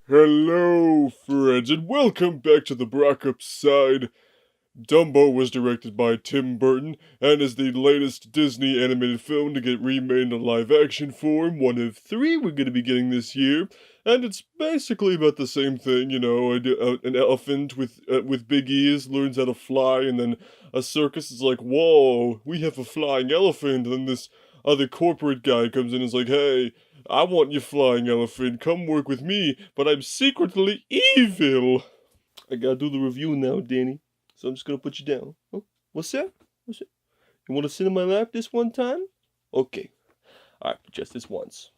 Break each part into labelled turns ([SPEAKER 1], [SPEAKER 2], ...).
[SPEAKER 1] Hello, friends, and welcome back to the Brockopp side. Dumbo was directed by Tim Burton and is the latest Disney animated film to get remade in live action form, one of three we're going to be getting this year. And it's basically about the same thing, an elephant with big ears learns how to fly, and then a circus is like, whoa, we have a flying elephant, and then this other corporate guy comes in and is like, hey, I want you flying elephant, come work with me, but I'm secretly evil. I gotta do the review now, Danny. So I'm just gonna put you down. Oh, what's that? What's that? You wanna sit in my lap this one time? Okay. Alright, just this once.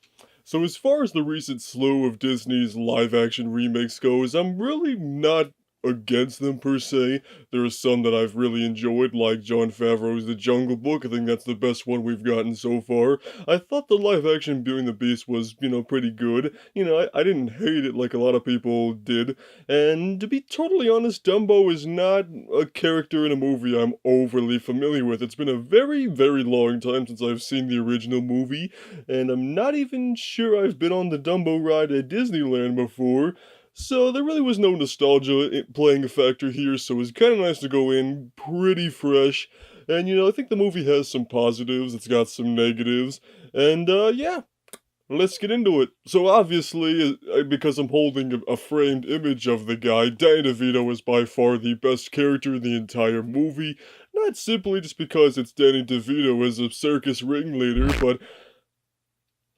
[SPEAKER 1] So as far as the recent slew of Disney's live-action remakes goes, I'm really not against them per se. There are some that I've really enjoyed, like Jon Favreau's The Jungle Book. I think that's the best one we've gotten so far. I thought the live-action Beauty and the Beast was, pretty good. I didn't hate it like a lot of people did. And to be totally honest, Dumbo is not a character in a movie I'm overly familiar with. It's been a very, very long time since I've seen the original movie, and I'm not even sure I've been on the Dumbo ride at Disneyland before. So there really was no nostalgia playing a factor here, so it was kind of nice to go in pretty fresh. And I think the movie has some positives, it's got some negatives, and yeah, let's get into it. So obviously, because I'm holding a framed image of the guy, Danny DeVito is by far the best character in the entire movie. Not simply just because it's Danny DeVito as a circus ringleader, but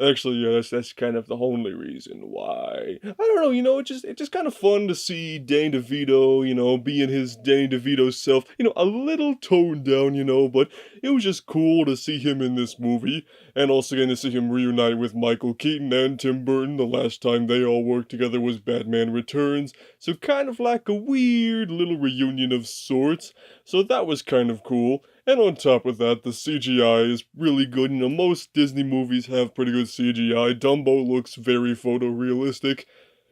[SPEAKER 1] actually, yeah, that's kind of the only reason why. I don't know, it's just kind of fun to see Danny DeVito, being his Danny DeVito self, a little toned down, but it was just cool to see him in this movie, and also getting to see him reunite with Michael Keaton and Tim Burton. The last time they all worked together was Batman Returns, so kind of like a weird little reunion of sorts, so that was kind of cool. And on top of that, the CGI is really good. Most Disney movies have pretty good CGI. Dumbo looks very photorealistic.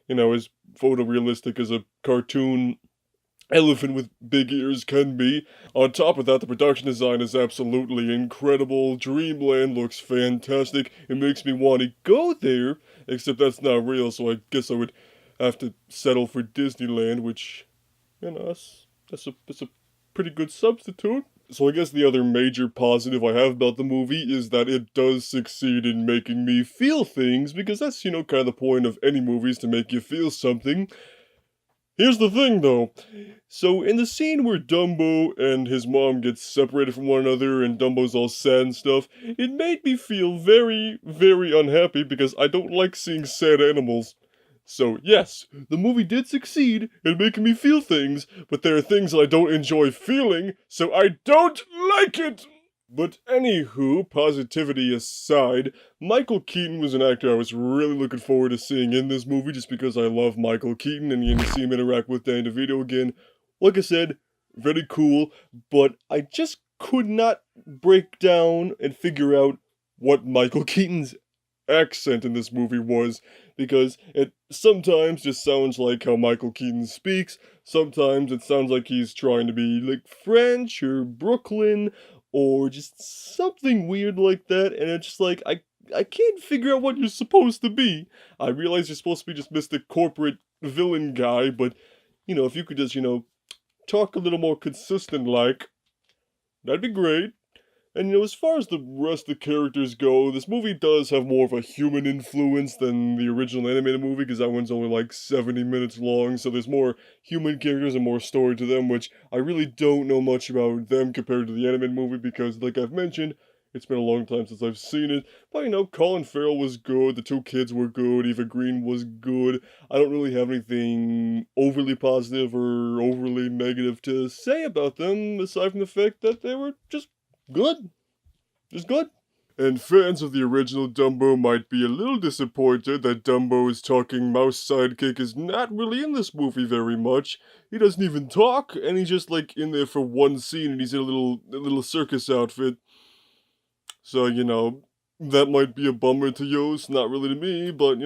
[SPEAKER 1] As photorealistic as a cartoon elephant with big ears can be. On top of that, the production design is absolutely incredible. Dreamland looks fantastic. It makes me want to go there, except that's not real, so I guess I would have to settle for Disneyland, which, that's a pretty good substitute. So I guess the other major positive I have about the movie is that it does succeed in making me feel things, because that's, kind of the point of any movies, to make you feel something. Here's the thing, though. So in the scene where Dumbo and his mom get separated from one another and Dumbo's all sad and stuff, it made me feel very, very unhappy, because I don't like seeing sad animals. So yes, the movie did succeed in making me feel things, but there are things I don't enjoy feeling, so I don't like it! But anywho, positivity aside, Michael Keaton was an actor I was really looking forward to seeing in this movie, just because I love Michael Keaton, and getting to see him interact with Danny DeVito again. Like I said, very cool, but I just could not break down and figure out what Michael Keaton's accent in this movie was, because it sometimes just sounds like how Michael Keaton speaks, sometimes it sounds like he's trying to be like French or Brooklyn or just something weird like that, and it's just like I can't figure out what you're supposed to be. I realize you're supposed to be just Mr. Corporate Villain guy, but if you could just, talk a little more consistent like, that'd be great. And as far as the rest of the characters go, this movie does have more of a human influence than the original animated movie, because that one's only like 70 minutes long, so there's more human characters and more story to them, which I really don't know much about them compared to the animated movie, because, like I've mentioned, it's been a long time since I've seen it. But, Colin Farrell was good, the two kids were good, Eva Green was good. I don't really have anything overly positive or overly negative to say about them, aside from the fact that they were just good. Just good. And fans of the original Dumbo might be a little disappointed that Dumbo's talking mouse sidekick is not really in this movie very much. He doesn't even talk, and he's just like in there for one scene, and he's in a little circus outfit. So, that might be a bummer to you. It's not really to me, but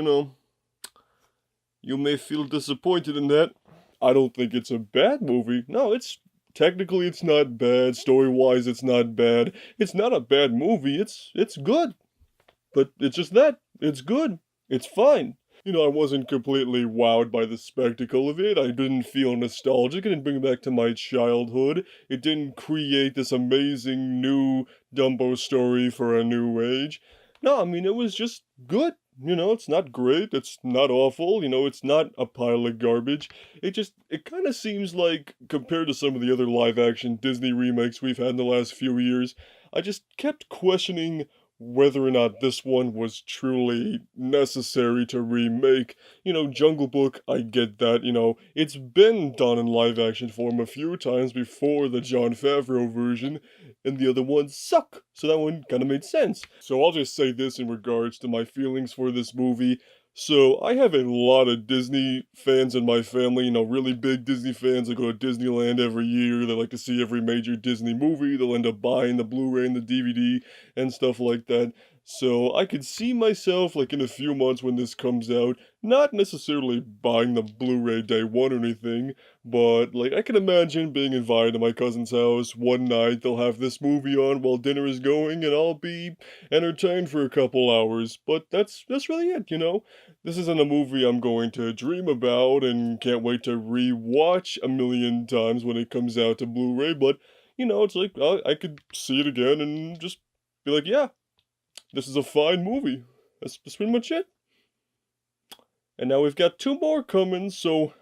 [SPEAKER 1] you may feel disappointed in that. I don't think it's a bad movie. No, technically it's not bad. Story-wise, it's not bad. It's not a bad movie. It's good. But it's just that. It's good. It's fine. I wasn't completely wowed by the spectacle of it. I didn't feel nostalgic. It didn't bring me back to my childhood. It didn't create this amazing new Dumbo story for a new age. No, I mean, it was just good. It's not great. It's not awful. It's not a pile of garbage. It kind of seems like, compared to some of the other live action Disney remakes we've had in the last few years, I just kept questioning whether or not this one was truly necessary to remake. Jungle Book, I get that, it's been done in live action form a few times before the Jon Favreau version, and the other ones suck, so that one kind of made sense. So I'll just say this in regards to my feelings for this movie. So I have a lot of Disney fans in my family, really big Disney fans that go to Disneyland every year. They like to see every major Disney movie. They'll end up buying the Blu-ray and the DVD and stuff like that. So I could see myself, like in a few months when this comes out, not necessarily buying the Blu-ray day one or anything, but like I can imagine being invited to my cousin's house one night. They'll have this movie on while dinner is going, and I'll be entertained for a couple hours. But that's really it. This isn't a movie I'm going to dream about and can't wait to re-watch a million times when it comes out to Blu-ray, but it's like I could see it again and just be like, yeah, this is a fine movie. That's pretty much it. And now we've got two more coming, so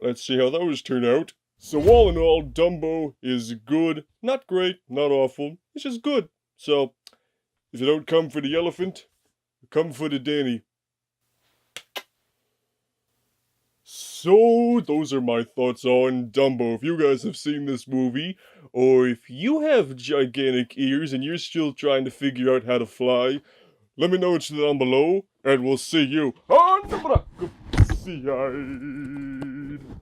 [SPEAKER 1] let's see how those turn out. So all in all, Dumbo is good. Not great, not awful. It's just good. So, if you don't come for the elephant, come for the Danny. So, those are my thoughts on Dumbo. If you guys have seen this movie, or if you have gigantic ears and you're still trying to figure out how to fly, let me know it down below, and we'll see you on the Brockopp side.